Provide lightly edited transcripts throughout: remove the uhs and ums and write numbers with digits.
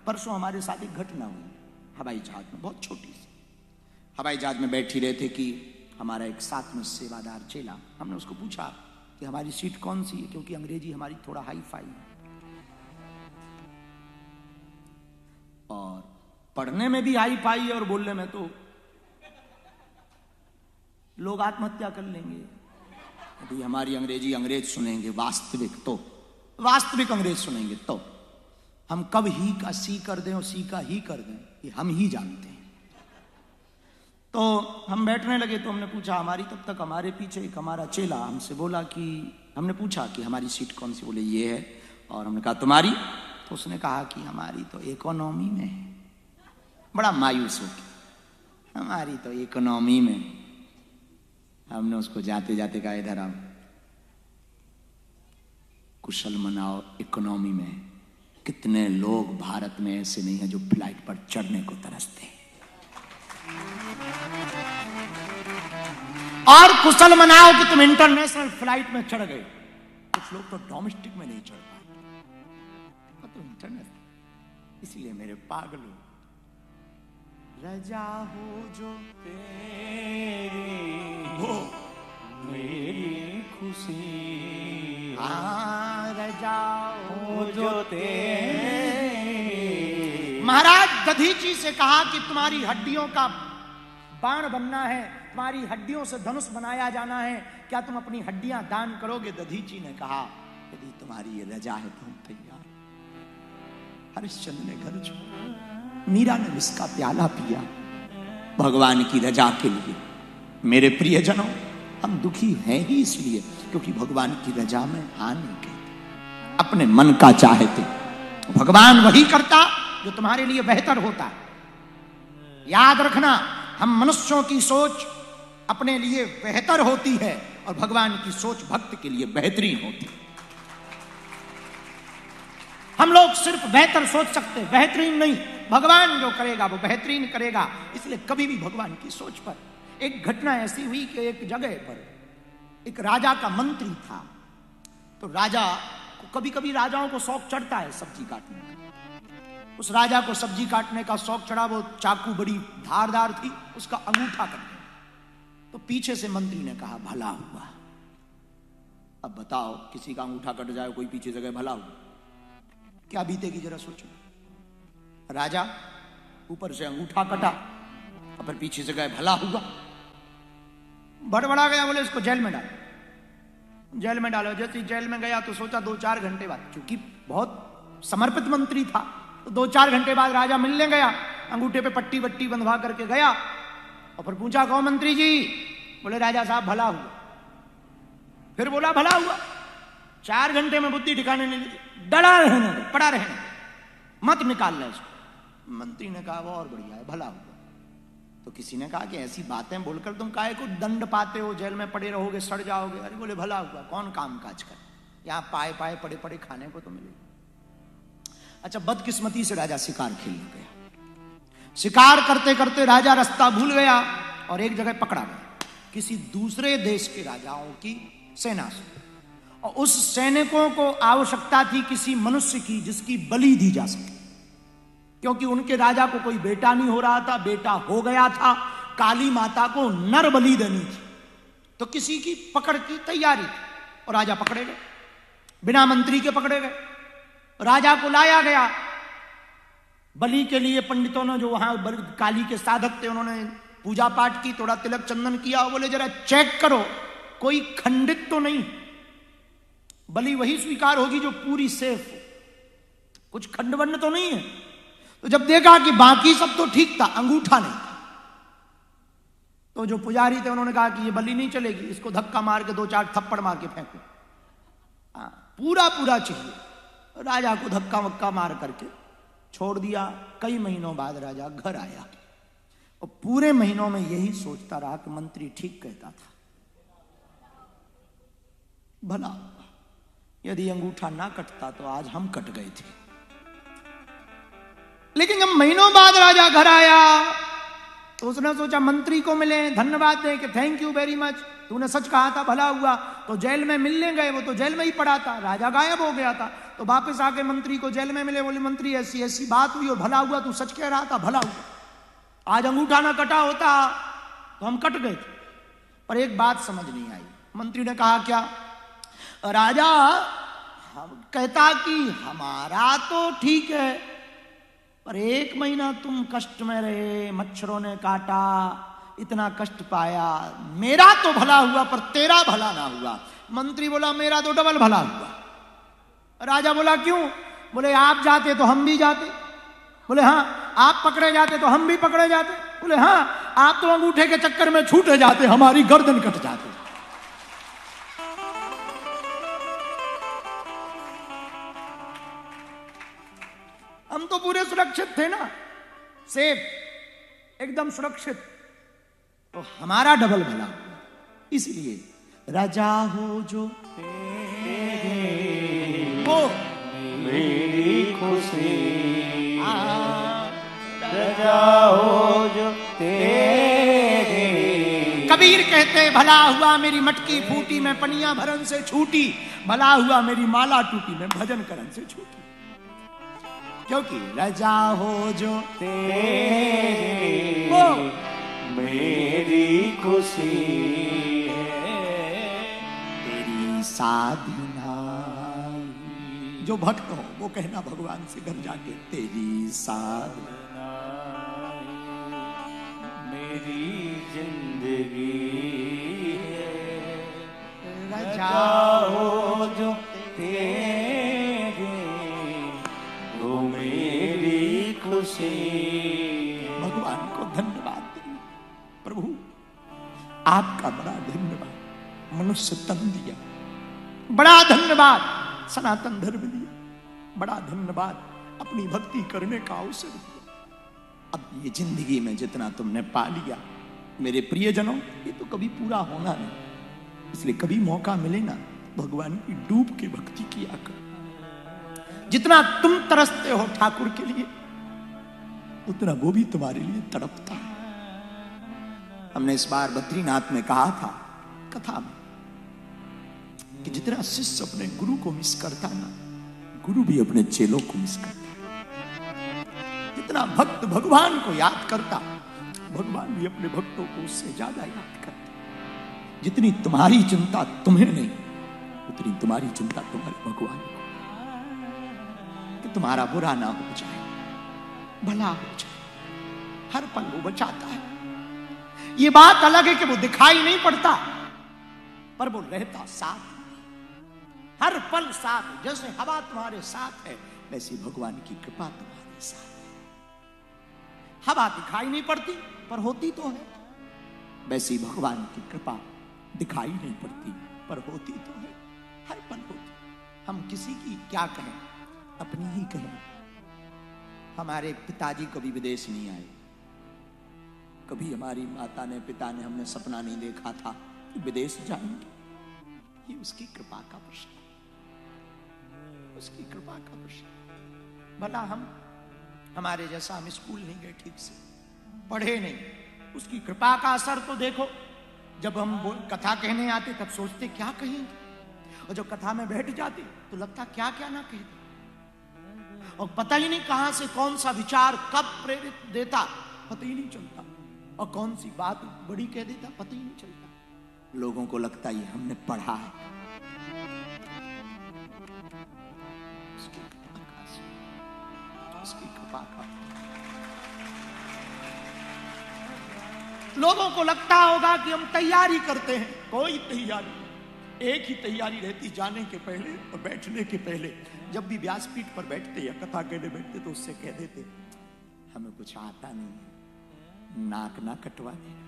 परसों हमारे साथ एक घटना हुई हवाई जहाज में, बहुत छोटी सी। हवाई जहाज में बैठी रहे थे कि हमारा एक साथ में सेवादार चेला, हमने उसको पूछा कि हमारी सीट कौन सी है, क्योंकि अंग्रेजी हमारी थोड़ा हाई फाई है और पढ़ने में भी हाई फाई है और बोलने में तो लोग आत्महत्या कर लेंगे। अभी हमारी अंग्रेजी अंग्रेज सुनेंगे वास्तविक अंग्रेज सुनेंगे तो हम कब ही का सी कर दें और सी का ही कर दें ये हम ही जानते हैं। तो हम बैठने लगे तो हमने पूछा हमारी, तब तक हमारे पीछे एक हमारा चेला हमसे बोला कि हमने पूछा कि हमारी सीट कौन सी, बोले ये है। और हमने कहा तुम्हारी, तो उसने कहा कि हमारी तो इकोनॉमी में है। बड़ा मायूस हो गया, हमारी तो इकोनॉमी में। हमने उसको जाते जाते कहा इधर आओ, कुशल मनाओ इकोनॉमी में। कितने लोग भारत में ऐसे नहीं है जो फ्लाइट पर चढ़ने को तरसते हैं, और कुशल मनाओ कि तुम इंटरनेशनल फ्लाइट में चढ़ गए। कुछ लोग तो डोमेस्टिक में नहीं चढ़ पाए, तो इंटरनेशनल। इसलिए मेरे पागलों, रजा हो जो तेरी हो मेरी खुशी, रजा हो जो तेरी। महाराज दधीची से कहा कि तुम्हारी हड्डियों का बाण बनना है, तुम्हारी हड्डियों से धनुष बनाया जाना है, क्या तुम अपनी हड्डियां दान करोगे? दधीची ने कहा यदि तुम्हारी ये रजा है तो हम तैयार। हरिश्चंद्र ने घर छोड़ा, मीरा ने इसका प्याला पिया भगवान की रजा के लिए। मेरे प्रियजनों, हम दुखी हैं ही इसलिए क्योंकि भगवान की रजा में आ नहीं गए, अपने मन का चाहते। भगवान वही करता जो तुम्हारे लिए बेहतर होता है। याद रखना, हम मनुष्यों की सोच अपने लिए बेहतर होती है और भगवान की सोच भक्त के लिए बेहतरीन होती है। हम लोग सिर्फ बेहतर सोच सकते, बेहतरीन नहीं। भगवान जो करेगा वो बेहतरीन करेगा। इसलिए कभी भी भगवान की सोच पर। एक घटना ऐसी हुई कि एक जगह पर एक राजा का मंत्री था। तो राजा को कभी कभी राजाओं को शौक चढ़ता है सब्जी काटने का। उस राजा को सब्जी काटने का शौक चढ़ा, वो चाकू बड़ी धारदार थी, उसका अंगूठा कट गया। तो पीछे से मंत्री ने कहा भला हुआ। अब बताओ, किसी का अंगूठा कट जाए, कोई पीछे से कहे भला हुआ, क्या बीतेगी जरा सोचो। राजा ऊपर से अंगूठा कटा और फिर पीछे से गए भला हुआ, बड़बड़ा गया, बोले इसको जेल में डालो, जेल में डालो। जैसे जेल में गया तो सोचा 2-4 घंटे बाद, क्योंकि बहुत समर्पित मंत्री था, तो 2-4 घंटे बाद राजा मिलने गया, अंगूठे पे पट्टी वट्टी बंधवा करके गया और फिर पूछा कहो मंत्री जी? बोले राजा साहब भला हुआ। फिर बोला भला हुआ। 4 घंटे में बुद्धि ठिकाने नहीं लगी, डरा रहने दो, पड़ा रहने, मत निकाल ले इसको। मंत्री ने कहा वो और बढ़िया है, भला हुआ। तो किसी ने कहा कि ऐसी बातें बोलकर तुम काहे को दंड पाते हो, जेल में पड़े रहोगे, सड़ जाओगे। अरे बोले भला हुआ, कौन काम काज कर, यहाँ पाए पाए पड़े पड़े खाने को तो मिले। अच्छा, बदकिस्मती से राजा शिकार खेलने गया। शिकार करते करते राजा रास्ता भूल गया और एक जगह पकड़ा गया किसी दूसरे देश के राजाओं की सेना से। और उस सैनिकों को आवश्यकता थी किसी मनुष्य की जिसकी बलि दी जा सके, क्योंकि उनके राजा को कोई बेटा नहीं हो रहा था, बेटा हो गया था, काली माता को नर बलि देनी थी, तो किसी की पकड़ की तैयारी थी। और राजा पकड़े गए, बिना मंत्री के पकड़े गए। राजा को लाया गया बलि के लिए। पंडितों ने, जो वहां काली के साधक थे, उन्होंने पूजा पाठ की, थोड़ा तिलक चंदन किया और बोले जरा चेक करो कोई खंडित तो नहीं। बलि वही स्वीकार होगी जो पूरी सेफ हो, कुछ खंडवंड तो नहीं है। तो जब देखा कि बाकी सब तो ठीक था, अंगूठा नहीं था, तो जो पुजारी थे उन्होंने कहा कि ये बलि नहीं चलेगी, इसको धक्का मार के 2-4 थप्पड़ मार के फेंको। पूरा पूरा चाहिए। राजा को धक्का वक्का मार करके छोड़ दिया। कई महीनों बाद राजा घर आया और पूरे महीनों में यही सोचता रहा कि मंत्री ठीक कहता था, भला यदि अंगूठा ना कटता तो आज हम कट गए थे। लेकिन जब महीनों बाद राजा घर आया तो उसने सोचा मंत्री को मिले, धन्यवाद दें कि थैंक यू वेरी मच, तूने सच कहा था, भला हुआ। तो जेल में मिलने गए, वो तो जेल में ही पड़ा था, राजा गायब हो गया था। तो वापस आके मंत्री को जेल में मिले, बोले मंत्री ऐसी ऐसी बात हुई और भला हुआ, तू सच कह रहा था, भला हुआ। आज अंगूठा ना कटा होता तो हम कट गए थे। पर एक बात समझ नहीं आई। मंत्री ने कहा क्या? राजा हम कहता कि हमारा तो ठीक है, पर 1 महीना तुम कष्ट में रहे, मच्छरों ने काटा, इतना कष्ट पाया, मेरा तो भला हुआ पर तेरा भला ना हुआ। मंत्री बोला मेरा तो डबल भला हुआ। राजा बोला क्यों? बोले आप जाते तो हम भी जाते। बोले हाँ। आप पकड़े जाते तो हम भी पकड़े जाते। बोले हाँ। आप तो अंगूठे के चक्कर में छूटे जाते, हमारी गर्दन कट जाती। हम तो पूरे सुरक्षित थे ना, सेफ, एकदम सुरक्षित, तो हमारा डबल भला। इसलिए राजा हो जो वो मेरी खुशी, राजा हो जो तेरे। कबीर कहते भला हुआ मेरी मटकी फूटी, मैं पनिया भरन से छूटी, भला हुआ मेरी माला टूटी, मैं भजन करन से छूटी। क्योंकि राजा हो जो तेरे वो मेरी खुशी है, तेरी साधना। जो भक्त हो वो कहना भगवान से घर जाके, तेरी साधना मेरी जिंदगी है, राजा हो जो तेरे वो मेरी खुशी। भगवान को धन्यवाद दें। प्रभु आपका बड़ा धन्यवाद, मनुष्य तन दिया, बड़ा धन्यवाद सनातन धर्म दिया, बड़ा धन्यवाद अपनी भक्ति करने का अवसर दिया। अब ये जिंदगी में जितना तुमने पा लिया मेरे प्रियजनों, ये तो कभी पूरा होना नहीं, इसलिए कभी मौका मिले ना भगवान की डूब के भक्ति किया कर। जितना तुम तरसते हो ठाकुर के लिए, उतना वो भी तुम्हारे लिए तड़पता है। हमने इस बार बद्रीनाथ में कहा था कथा में कि जितना शिष्य अपने गुरु को मिस करता ना, गुरु भी अपने चेलों को मिस करता है। जितना भक्त भगवान को याद करता, भगवान भी अपने भक्तों को उससे ज्यादा याद करते। जितनी तुम्हारी चिंता तुम्हें नहीं, उतनी तुम्हारी चिंता तुम्हारे भगवान को, कि तुम्हारा बुरा ना हो जाए, भला हो जाए। हर पल वो बचाता है। ये बात अलग है कि वो दिखाई नहीं पड़ता, पर वो रहता साथ, हर पल साथ। जैसे हवा तुम्हारे साथ है, वैसी भगवान की कृपा तुम्हारे साथ है। हवा दिखाई नहीं पड़ती पर होती तो है, वैसी भगवान की कृपा दिखाई नहीं पड़ती पर होती तो है, हर पल होती। हम किसी की क्या कहें, अपनी ही कहें। हमारे पिताजी कभी विदेश नहीं आए, कभी हमारी माता ने पिता ने हमने सपना नहीं देखा था कि विदेश जाएंगे। ये उसकी कृपा का प्रश्न, उसकी कृपा का प्रश्न। भला हम हमारे जैसा हम स्कूल नहीं गए, ठीक से पढ़े नहीं, उसकी कृपा का असर तो देखो। जब हम कथा कहने आते तब सोचते क्या कहेंगे, और जब कथा में बैठ जाते तो लगता क्या क्या ना कहते, और पता ही नहीं कहां से कौन सा विचार कब प्रेरित देता, पता ही नहीं चलता, और कौन सी बात बड़ी कह देता, पता ही नहीं चलता। लोगों को लगता है हमने पढ़ा है। उसकी कृपा का लोगों को लगता होगा कि हम तैयारी करते हैं, कोई तैयारी, एक ही तैयारी रहती, जाने के पहले और बैठने के पहले। जब भी व्यासपीठ पर बैठते या कथा कहने बैठते तो उससे कह देते हमें कुछ आता नहीं है, नाक ना कटवा देना,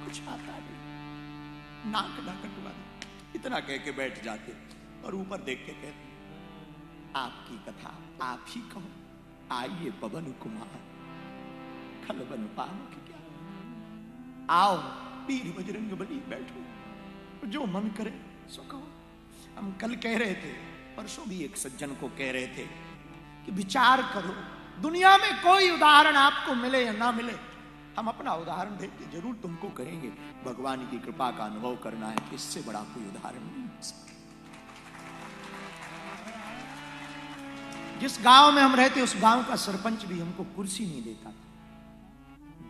कुछ आता नहीं, नाक ना कटवा देना, इतना कह के बैठ जाते और ऊपर देख के कहते आपकी कथा आप ही कहो, आइए पवन कुमार खलबन पान की क्या, आओ पीर बजरंग बली बैठो, जो मन करे सो कहो। हम कल कह रहे थे, परसों भी एक सज्जन को कह रहे थे कि विचार करो, दुनिया में कोई उदाहरण आपको मिले या ना मिले, हम अपना उदाहरण देख के जरूर तुमको कहेंगे भगवान की कृपा का अनुभव करना है, इससे बड़ा कोई उदाहरण नहीं हो सकता। जिस गांव में हम रहते उस गांव का सरपंच भी हमको कुर्सी नहीं देता था।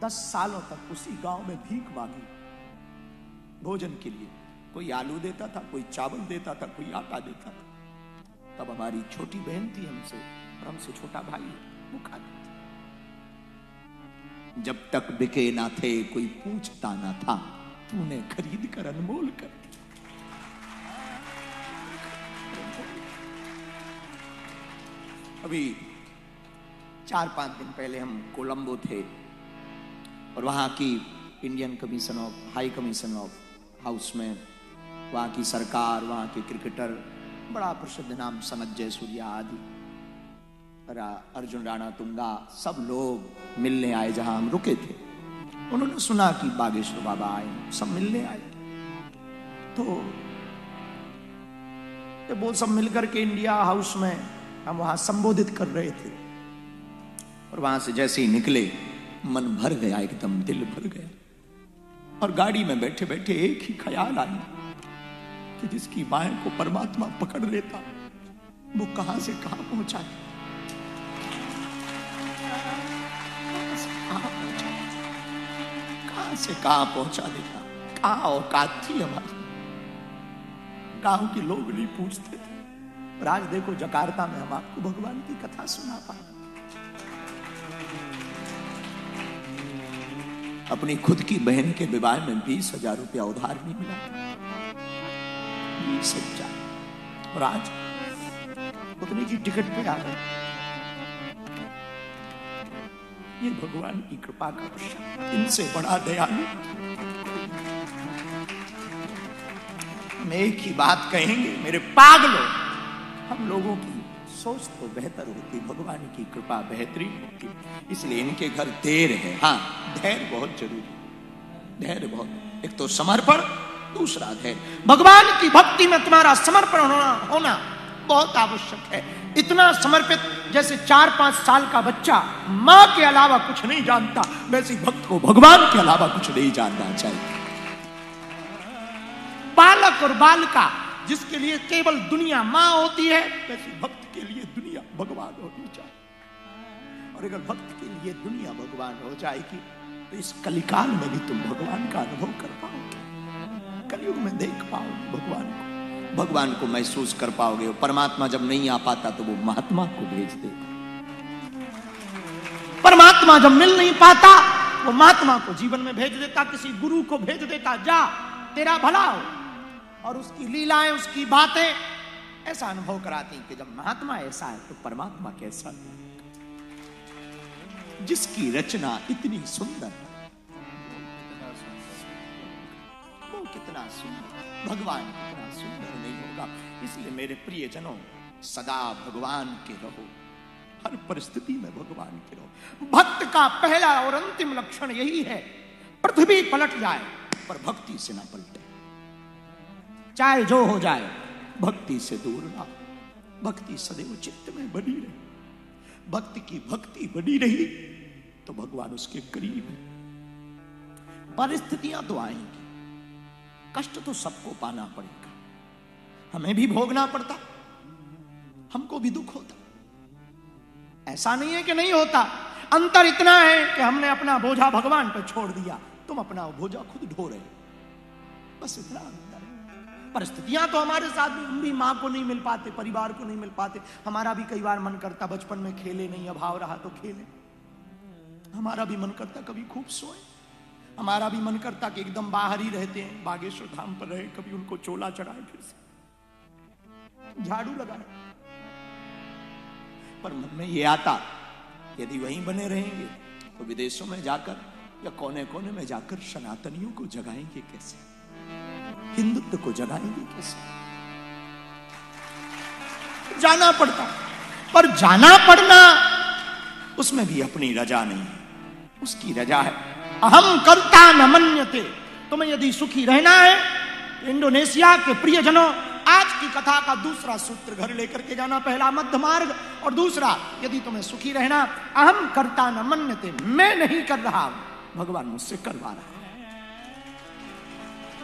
10 सालों तक उसी गांव में भीख मांगी भोजन के लिए। कोई आलू देता था, कोई चावल देता था, कोई आटा देता था। तब हमारी छोटी बहन थी हमसे, और हमसे छोटा भाई, वो खाते थे। जब तक बिके ना थे कोई पूछता ना था, तूने खरीद कर अनमोल कर दिया। अभी 4-5 दिन पहले हम कोलंबो थे और वहां की Indian commission of high commission of house में वहां की सरकार, वहां के क्रिकेटर, बड़ा प्रसिद्ध नाम सनत जयसूर्या आदि, अर्जुन राणा तुंगा, सब लोग मिलने आए जहां हम रुके थे। उन्होंने सुना कि बागेश्वर बाबा आए, सब मिलने आए। तो जब वो सब मिलकर के इंडिया हाउस में हम वहां संबोधित कर रहे थे और वहां से जैसे ही निकले मन भर गया, एकदम दिल भर गया। और गाड़ी में बैठे बैठे एक ही ख्याल आया कि जिसकी बाहें को परमात्मा पकड़ लेता वो कहां से कहां पहुंचा, कहां से कहां पहुंचा देता। कहां औकात थी हमारी, गांव के लोग नहीं पूछते थे। और आज देखो जकार्ता में हम आपको भगवान की कथा सुना पाए। अपनी खुद की बहन के विवाह में 20,000 रुपया उधार नहीं मिला, 20,000। और आज उतने की टिकट पे आ गए। ये भगवान की कृपा का वर्षा, इनसे बड़ा दयालु। हम एक ही बात कहेंगे, मेरे पागलों, हम लोगों की सोच तो बेहतर होती, भगवान की कृपा बेहतरीन होती। इसलिए इनके घर देर है। हाँ, धैर्य बहुत जरूरी, धैर्य बहुत। एक तो समर्पण, दूसरा धैर्य। भगवान की भक्ति में तुम्हारा समर्पण होना बहुत आवश्यक है। इतना समर्पित जैसे 4-5 साल का बच्चा मां के अलावा कुछ नहीं जानता, वैसे भक्त को भगवान के अलावा कुछ नहीं जानना चाहिए। बालक और बालिका जिसके लिए केवल दुनिया मां होती है, वैसे भक्त के लिए दुनिया भगवान होनी चाहिए। और अगर भक्त के लिए दुनिया भगवान हो जाएगी तो इस कलिकाल में भी तुम भगवान का अनुभव कर पाओगे, कलयुग में देख पाओगे भगवान को महसूस कर पाओगे। परमात्मा जब नहीं आ पाता तो वो महात्मा को भेज देता। परमात्मा जब मिल नहीं पाता वो महात्मा को जीवन में भेज देता, किसी गुरु को भेज देता, जा तेरा भला हो। और उसकी लीलाएं, उसकी बातें ऐसा अनुभव कराती कि जब महात्मा ऐसा है तो परमात्मा कैसा है। जिसकी रचना इतनी सुंदर, वो कितना सुंदर, भगवान कितना सुंदर नहीं होगा। इसलिए मेरे प्रियजनों, सदा भगवान के रहो, हर परिस्थिति में भगवान के रहो। भक्त का पहला और अंतिम लक्षण यही है, पृथ्वी पलट जाए पर भक्ति से ना पलटे। चाहे जो हो जाए, भक्ति से दूर ना। भक्ति सदैव चित्त में बनी रही। भक्त की भक्ति बनी रही तो भगवान उसके करीब है। परिस्थितियां तो आएंगी, कष्ट तो सबको पाना पड़ेगा, हमें भी भोगना पड़ता, हमको भी दुख होता। ऐसा नहीं है कि नहीं होता। अंतर इतना है कि हमने अपना बोझा भगवान पर छोड़ दिया, तुम अपना बोझा खुद ढो रहे, बस इतना अंतर है। परिस्थितियां तो हमारे साथ भी, हम भी मां को नहीं मिल पाते, परिवार को नहीं मिल पाते। हमारा भी कई बार मन करता बचपन में खेले नहीं, अभाव रहा तो खेले। हमारा भी मन करता कभी खूब सोए, हमारा भी मन करता कि एकदम बाहर ही रहते हैं, बागेश्वर धाम पर रहे, कभी उनको चोला चढ़ाए, फिर से झाड़ू लगाए। पर मन में ये आता, यदि वहीं बने रहेंगे तो विदेशों में जाकर या कोने कोने में जाकर सनातनियों को जगाएंगे कैसे, हिंदुत्व को जगाएंगे कैसे। जाना पड़ता, पर जाना पड़ना उसमें भी अपनी रजा नहीं है, उसकी रजा है अहम कर्ता न मन्यते। तुम्हें यदि सुखी रहना है, इंडोनेशिया के प्रियजनों, आज की कथा का दूसरा सूत्र घर लेकर के जाना। पहला मध्य मार्ग और दूसरा, यदि तुम्हें सुखी रहना, अहम कर्ता न मन्यते, मैं नहीं कर रहा हूं, भगवान मुझसे करवा रहा है।